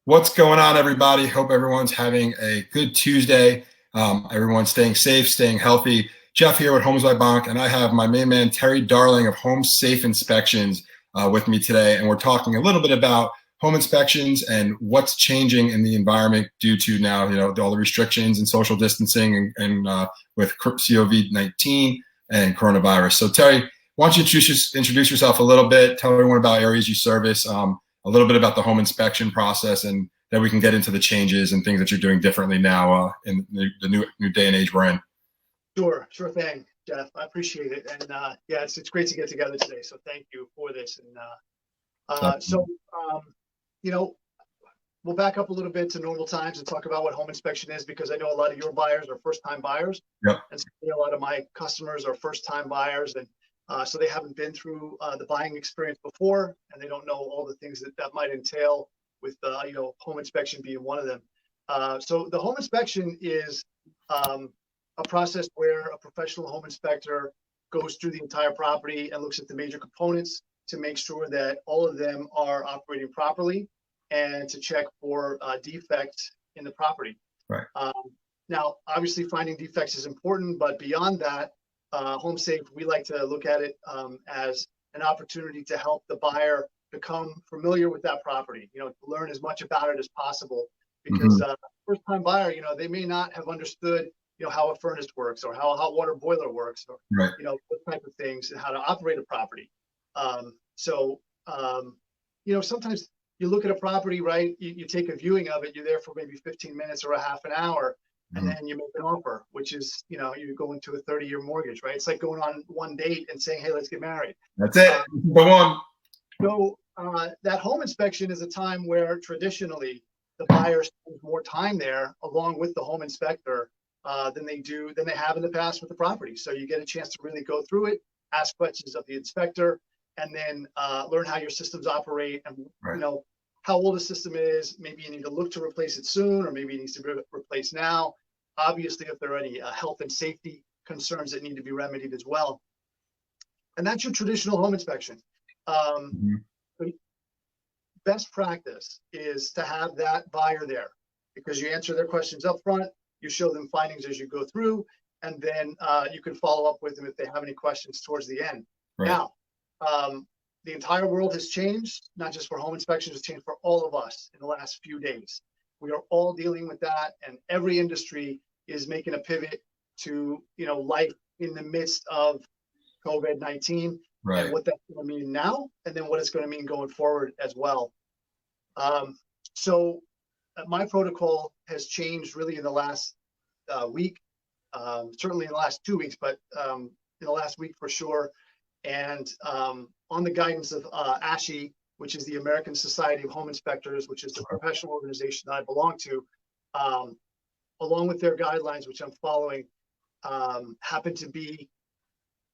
What's going on, everybody? Hope everyone's having a good Tuesday. Everyone's staying safe, staying healthy. Jeff here with Homes by Bonk, and I have my main man, Terry Darling of HomeSafe Inspections with me today. And we're talking a little bit about home inspections and what's changing in the environment due to now, all the restrictions and social distancing and with COVID-19 and coronavirus. So, Terry, why don't you introduce yourself a little bit, tell everyone about areas you service, a little bit about the home inspection process, and then we can get into the changes and things that you're doing differently now in the new day and age we're in. Sure thing, Jeff. I appreciate it. And yeah, it's great to get together today. So thank you for this. And we'll back up a little bit to normal times and talk about what home inspection is, because I know a lot of your buyers are first-time buyers. Yep. And so a lot of my customers are first-time buyers, and so they haven't been through the buying experience before, and they don't know all the things that might entail with home inspection being one of them. So the home inspection is a process where a professional home inspector goes through the entire property and looks at the major components to make sure that all of them are operating properly and to check for defects in the property. Right. Now, obviously, finding defects is important, but beyond that, HomeSafe, we like to look at it as an opportunity to help the buyer become familiar with that property, learn as much about it as possible, because first-time buyer, they may not have understood, how a furnace works or how a hot water boiler works, or, right. What type of things and how to operate a property. Sometimes you look at a property, right? You take a viewing of it, you're there for maybe 15 minutes or a half an hour, and then you make an offer, which is, you go into a 30-year mortgage, right? It's like going on one date and saying, hey, let's get married. That's it. Go on. So that home inspection is a time where traditionally the buyer spends more time there along with the home inspector than they have in the past with the property. So you get a chance to really go through it, ask questions of the inspector, and then learn how your systems operate and, right. How old the system is. Maybe you need to look to replace it soon, or maybe it needs to be replaced now. Obviously, if there are any health and safety concerns that need to be remedied as well. And that's your traditional home inspection. Best practice is to have that buyer there, because you answer their questions up front, you show them findings as you go through, and then you can follow up with them if they have any questions towards the end. Right. Now, the entire world has changed, not just for home inspections, it's changed for all of us in the last few days. We are all dealing with that, and every industry is making a pivot to, life in the midst of COVID-19, right. And what that's going to mean now, and then what it's going to mean going forward as well. So my protocol has changed really in the last week, certainly in the last 2 weeks, but in the last week for sure. And on the guidance of ASHI, which is the American Society of Home Inspectors, which is the professional organization that I belong to, along with their guidelines, which I'm following, happen to be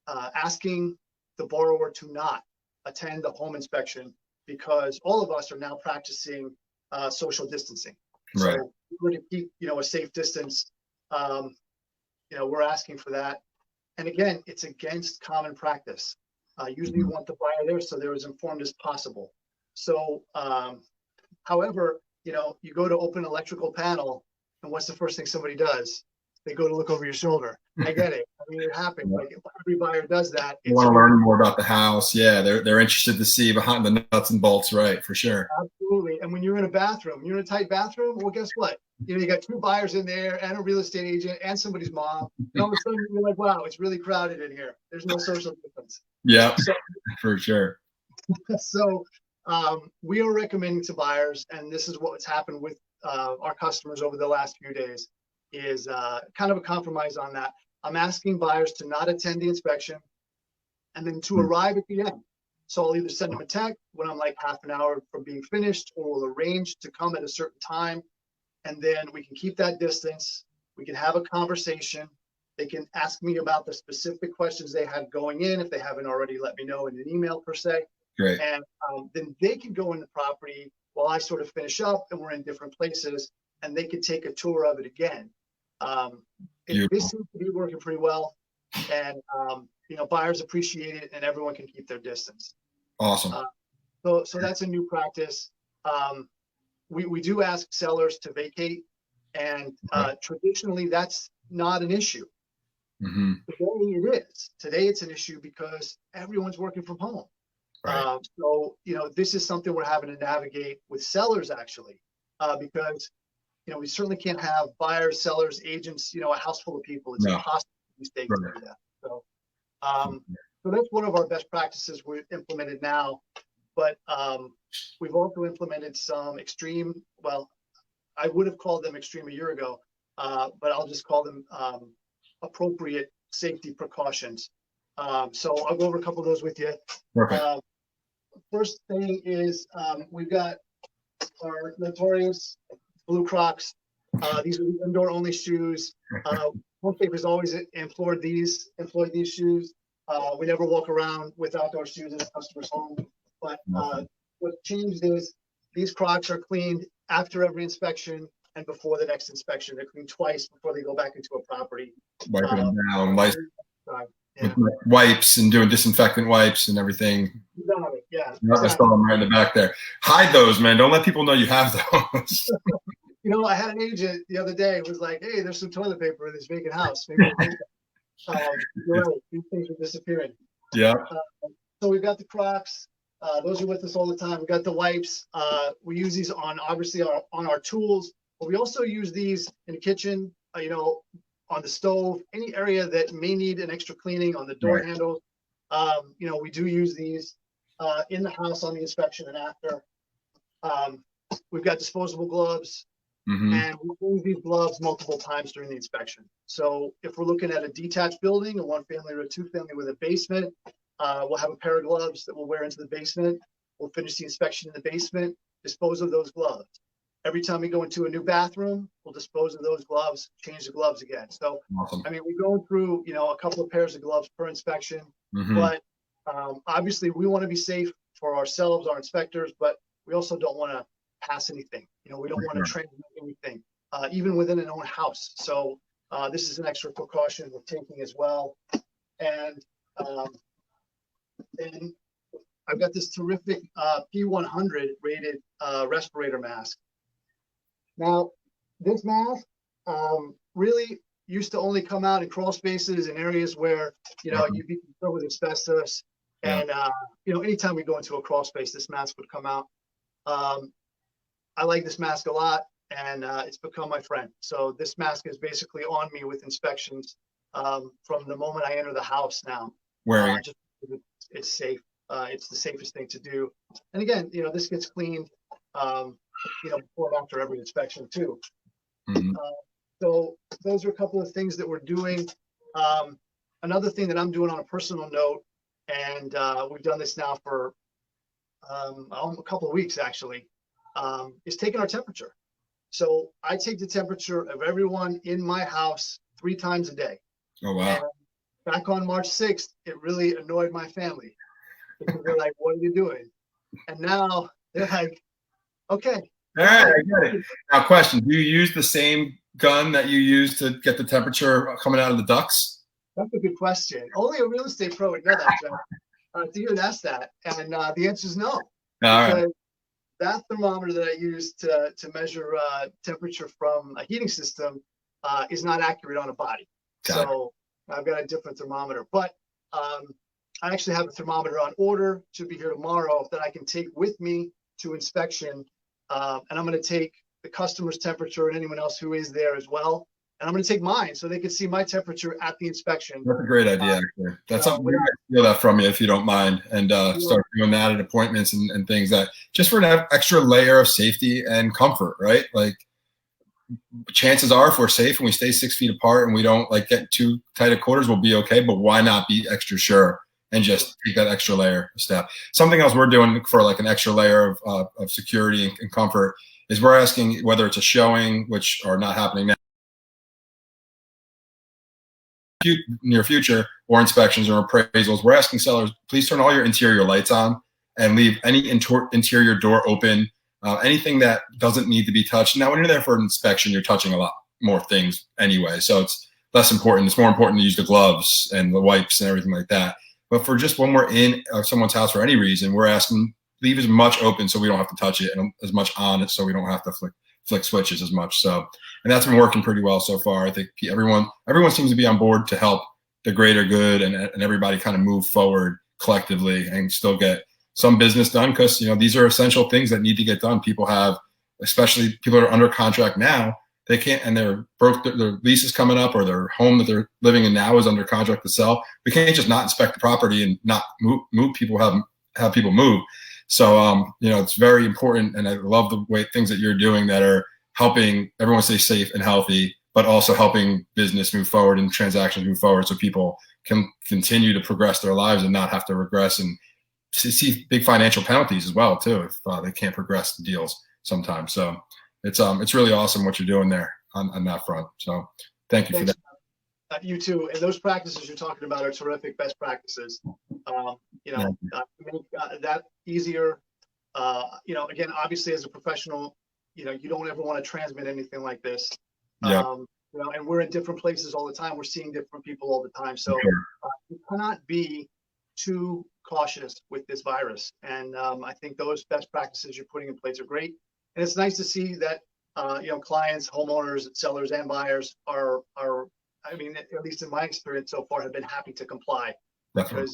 asking the borrower to not attend the home inspection, because all of us are now practicing social distancing. Right. So we're to keep, a safe distance. We're asking for that. And again, it's against common practice. Usually you want the buyer there so they're as informed as possible. So, however, you go to open an electrical panel, and what's the first thing somebody does? They go to look over your shoulder. I get it. I mean, it happens. Yeah. Like, if every buyer does that. You want to learn more about the house. Yeah, they're interested to see behind the nuts and bolts, right? For sure. Absolutely. And when you're in a bathroom, you're in a tight bathroom, well, guess what? You got two buyers in there and a real estate agent and somebody's mom. And all of a sudden you're like, wow, it's really crowded in here. There's no social distance. Yeah, so, for sure. So we are recommending to buyers, and this is what's happened with our customers over the last few days, is kind of a compromise on that. I'm asking buyers to not attend the inspection and then to arrive at the end. So I'll either send them a text when I'm like half an hour from being finished, or we'll arrange to come at a certain time. And then we can keep that distance. We can have a conversation. They can ask me about the specific questions they had going in, if they haven't already let me know in an email per se. Great. And then they can go in the property while I sort of finish up, and we're in different places, and they can take a tour of it again. This seems to be working pretty well, and buyers appreciate it, and everyone can keep their distance. Awesome. So that's a new practice. we do ask sellers to vacate, and traditionally that's not an issue. Mm-hmm. Today it is. Today it's an issue because everyone's working from home. Right. So, this is something we're having to navigate with sellers actually, because, we certainly can't have buyers, sellers, agents, a house full of people. It's impossible these days to do that. So, so that's one of our best practices we've implemented now. But we've also implemented some extreme, well, I would have called them extreme a year ago, but I'll just call them appropriate safety precautions. So I'll go over a couple of those with you. First thing is we've got our notorious blue Crocs. These are the indoor only shoes. HomeSafe has always employed these shoes. We never walk around with outdoor shoes in a customer's home. But what changed is these Crocs are cleaned after every inspection and before the next inspection. They're cleaned twice before they go back into a property. Wiping them down, with wipes and doing disinfectant wipes and everything. Yeah. I saw them right in the back there. Hide those, man. Don't let people know you have those. I had an agent the other day who was like, "Hey, there's some toilet paper in this vacant house. Maybe we'll take that." You're right. These things are disappearing. Yeah. So we've got the Crocs. Those are with us all the time. We've got the wipes. We use these on our tools, but we also use these in the kitchen, on the stove, any area that may need an extra cleaning, on the door handles. We do use these in the house on the inspection and after. We've got disposable gloves, and we use these gloves multiple times during the inspection. So if we're looking at a detached building, a 1-family or a 2-family with a basement, we'll have a pair of gloves that we'll wear into the basement. We'll finish the inspection in the basement, dispose of those gloves. Every time we go into a new bathroom, we'll dispose of those gloves, change the gloves again. So, awesome. we're going through, a couple of pairs of gloves per inspection, but obviously we want to be safe for ourselves, our inspectors, but we also don't want to pass anything. We don't want to transmit anything, even within an own house. So this is an extra precaution we're taking as well. And I've got this terrific P100 rated respirator mask. Now, this mask really used to only come out in crawl spaces and areas where, you'd be concerned with asbestos. And, anytime we go into a crawl space, this mask would come out. I like this mask a lot, and it's become my friend. So this mask is basically on me with inspections from the moment I enter the house now. Wearing just it's safe. It's the safest thing to do. And again, this gets cleaned, before and after every inspection too. So those are a couple of things that we're doing. Another thing that I'm doing on a personal note, and we've done this now for a couple of weeks actually, is taking our temperature. So I take the temperature of everyone in my house 3 times a day. Oh, wow. And back on March 6th, it really annoyed my family because they're like, "What are you doing?" And now they're like, "Okay." All right, I get it. Now, question: do you use the same gun that you use to get the temperature coming out of the ducts? That's a good question. Only a real estate pro would know that, Jeff. So you would ask that, and the answer is no. All right. That thermometer that I use to measure temperature from a heating system is not accurate on a body. So I've got a different thermometer, but I actually have a thermometer on order. Should be here tomorrow that I can take with me to inspection, and I'm going to take the customer's temperature and anyone else who is there as well. And I'm going to take mine so they can see my temperature at the inspection. That's a great idea, actually. That's something we might steal that from you if you don't mind, and start doing that at appointments and things, that just for an extra layer of safety and comfort, right? Like, chances are if we're safe and we stay 6 feet apart and we don't get too tight at quarters, we'll be okay. But why not be extra sure and just take that extra layer of step? Something else we're doing for an extra layer of security and comfort is we're asking, whether it's a showing, which are not happening now, near future, or inspections or appraisals, we're asking sellers, please turn all your interior lights on and leave any interior door open, anything that doesn't need to be touched. Now, when you're there for an inspection, you're touching a lot more things anyway, so it's less important. It's more important to use the gloves and the wipes and everything like that. But for just when we're in someone's house for any reason, we're asking leave as much open so we don't have to touch it, and as much on it so we don't have to flick switches as much. So, and that's been working pretty well so far. I think everyone seems to be on board to help the greater good, and everybody kind of move forward collectively and still get some business done, because these are essential things that need to get done. People have, especially people that are under contract now, they can't, and they're broke, their lease is coming up, or their home that they're living in now is under contract to sell. We can't just not inspect the property and not move people, have people move. So, it's very important. And I love the way things that you're doing that are helping everyone stay safe and healthy, but also helping business move forward and transactions move forward, so people can continue to progress their lives and not have to regress and see big financial penalties as well too, if they can't progress the deals sometimes. So it's really awesome what you're doing there on that front. So thank you. Thanks for that. You too. And those practices you're talking about are terrific best practices. Make that easier. Again, obviously as a professional, you don't ever want to transmit anything like this. Yeah. And we're in different places all the time. We're seeing different people all the time. So you cannot be too cautious with this virus. And I think those best practices you're putting in place are great. And it's nice to see that, clients, homeowners, sellers, and buyers are, I mean, at least in my experience so far, have been happy to comply. Definitely.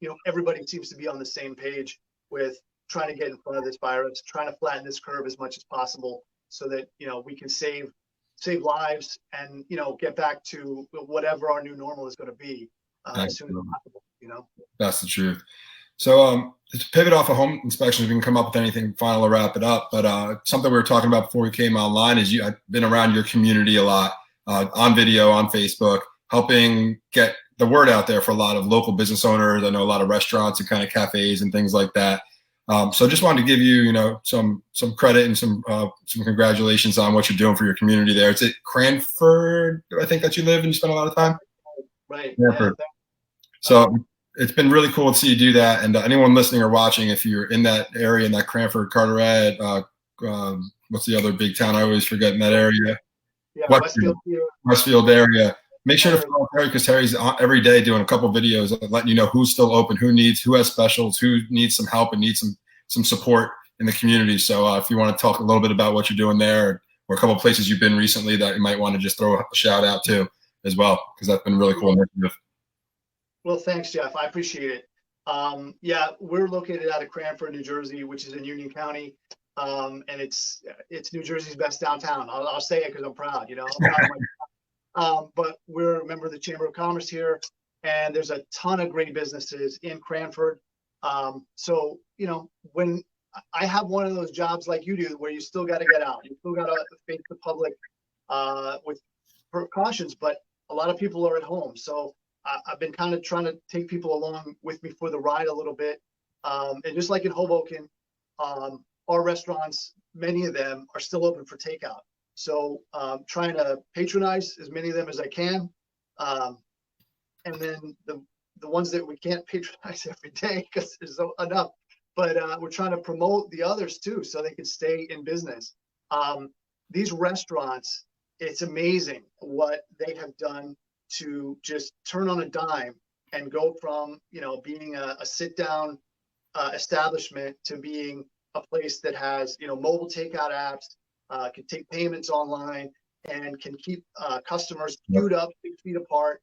Because, everybody seems to be on the same page with trying to get in front of this virus, trying to flatten this curve as much as possible so that, we can save lives and, get back to whatever our new normal is going to be as soon as possible, That's the truth. So to pivot off of home inspections, we can come up with anything final to wrap it up. But something we were talking about before we came online is I've been around your community a lot on video, on Facebook, helping get the word out there for a lot of local business owners. I know a lot of restaurants and kind of cafes and things like that. So just wanted to give you, some credit and some congratulations on what you're doing for your community there. It's at Cranford, I think, that you live and you spend a lot of time. Right. Cranford. Yeah. So it's been really cool to see you do that. And anyone listening or watching, if you're in that area, in that Cranford, Carteret, what's the other big town? I always forget in that area. Yeah, Westfield area. Make sure to follow Terry, because Terry's on every day doing a couple videos letting you know who's still open, who has specials, who needs some help and needs some support in the community. So if you want to talk a little bit about what you're doing there, or a couple of places you've been recently that you might want to just throw a shout out to as well, because that's been really cool. Well, thanks, Jeff. I appreciate it. We're located out of Cranford, New Jersey, which is in Union County. And it's New Jersey's best downtown. I'll say it because I'm proud, but we're a member of the Chamber of Commerce here, and there's a ton of great businesses in Cranford. So, when I have one of those jobs like you do, where you still got to get out, you still got to face the public with precautions, but a lot of people are at home. So I've been kind of trying to take people along with me for the ride a little bit. And just like in Hoboken, our restaurants, many of them are still open for takeout. So trying to patronize as many of them as I can. And then the ones that we can't patronize every day because there's enough, but we're trying to promote the others too, so they can stay in business. These restaurants, it's amazing what they have done to just turn on a dime and go from, being a sit down establishment to being a place that has, mobile takeout apps, can take payments online, and can keep customers queued up 6 feet apart.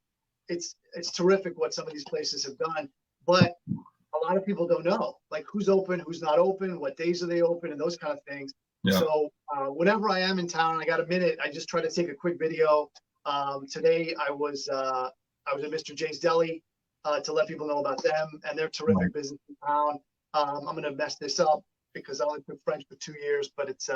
It's terrific what some of these places have done, but a lot of people don't know, like, who's open, who's not open, what days are they open, and those kind of things. Yeah. So whenever I am in town, I got a minute, I just try to take a quick video. Today I was at Mr. J's Deli to let people know about them, and they're terrific business in town. I'm going to mess this up because I only took French for 2 years, but it's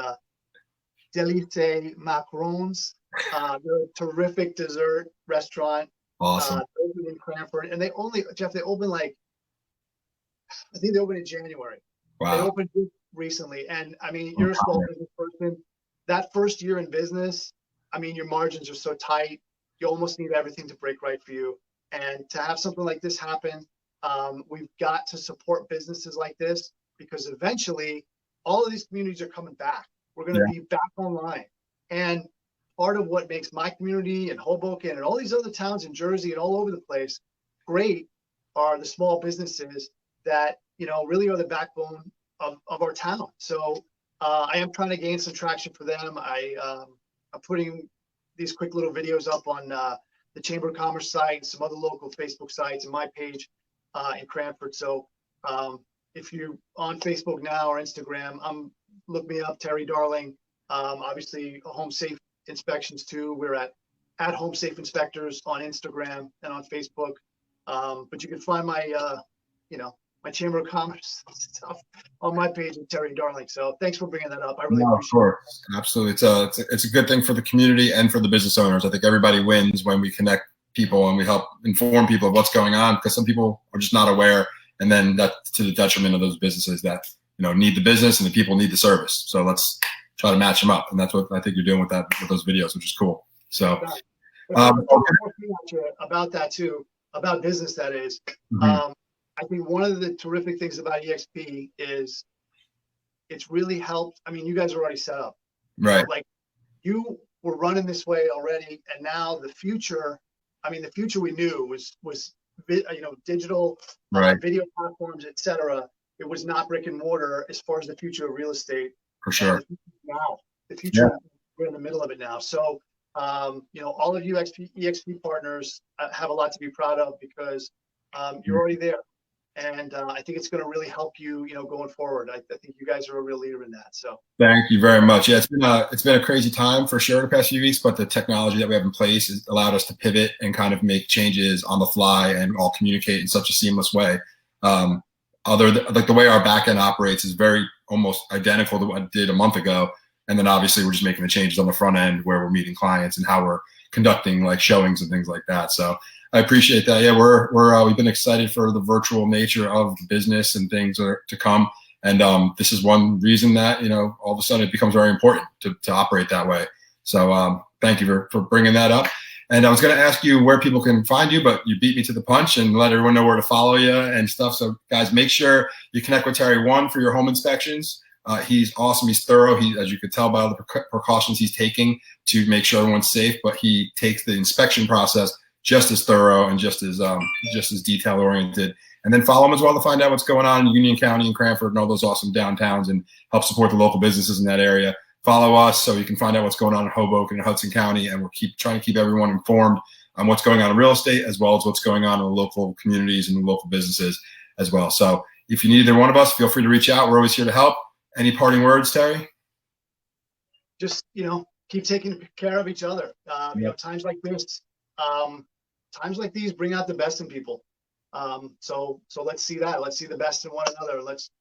Delice Macarons. They're a terrific dessert restaurant. Awesome. Open in Cranford, and they open I think they opened in January. Wow. They opened recently, and I mean, you're a small business person. That first year in business, I mean, your margins are so tight, you almost need everything to break right for you. And to have something like this happen, we've got to support businesses like this, because eventually all of these communities are coming back. We're going to be back online. And part of what makes my community and Hoboken and all these other towns in Jersey and all over the place great are the small businesses that, really are the backbone of our town. So I am trying to gain some traction for them. I'm putting these quick little videos up on the Chamber of Commerce site, some other local Facebook sites, and my page in Cranford. So if you're on Facebook now or Instagram, look me up, Terry Darling. Obviously, HomeSafe inspections too. We're at HomeSafe Inspectors on Instagram and on Facebook. But you can find my, my Chamber of Commerce stuff on my page at Terry Darling. So thanks for bringing that up. I really appreciate of course. It. Absolutely. It's a good thing for the community and for the business owners. I think everybody wins when we connect people and we help inform people of what's going on, because some people are just not aware. And then that's to the detriment of those businesses that, need the business and the people need the service. So let's try to match them up. And that's what I think you're doing with those videos, which is cool. So about that too, about business, that is. I think one of the terrific things about EXP is it's really helped. I mean, you guys are already set up, right? Like you were running this way already, and now the future. I mean, the future we knew was digital, right? Video platforms, etc. It was not brick and mortar as far as the future of real estate. For sure. Now, the future, we're in the middle of it now. So, all of you EXP partners have a lot to be proud of, because you're already there. And I think it's going to really help you, going forward. I think you guys are a real leader in that. So thank you very much. Yeah, it's been a crazy time for sure the past few weeks, but the technology that we have in place has allowed us to pivot and kind of make changes on the fly and all communicate in such a seamless way. Like the way our back end operates is very almost identical to what I did a month ago. And then obviously we're just making the changes on the front end where we're meeting clients and how we're conducting like showings and things like that. So I appreciate that. Yeah, we've been excited for the virtual nature of the business and things are to come. And this is one reason that, all of a sudden it becomes very important to operate that way. So thank you for bringing that up. And I was going to ask you where people can find you, but you beat me to the punch and let everyone know where to follow you and stuff. So guys, make sure you connect with Terry, one, for your home inspections. He's awesome. He's thorough. As you could tell by the precautions he's taking to make sure everyone's safe, but he takes the inspection process just as thorough and just as detail oriented. And then follow him as well to find out what's going on in Union County and Cranford and all those awesome downtowns, and help support the local businesses in that area. Follow us so you can find out what's going on in Hoboken and Hudson County, and we'll trying to keep everyone informed on what's going on in real estate, as well as what's going on in the local communities and the local businesses as well. So if you need either one of us, feel free to reach out. We're always here to help. Any parting words, Terry? Just, keep taking care of each other. Times like this, times like these bring out the best in people. So let's see that. Let's see the best in one another. Let's,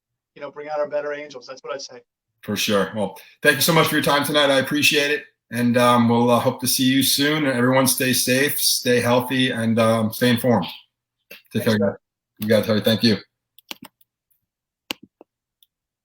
bring out our better angels. That's what I'd say. For sure. Well, thank you so much for your time tonight. I appreciate it. And we'll hope to see you soon. Everyone stay safe, stay healthy, and stay informed. Take care, guys. You got it, Terry. Thank you.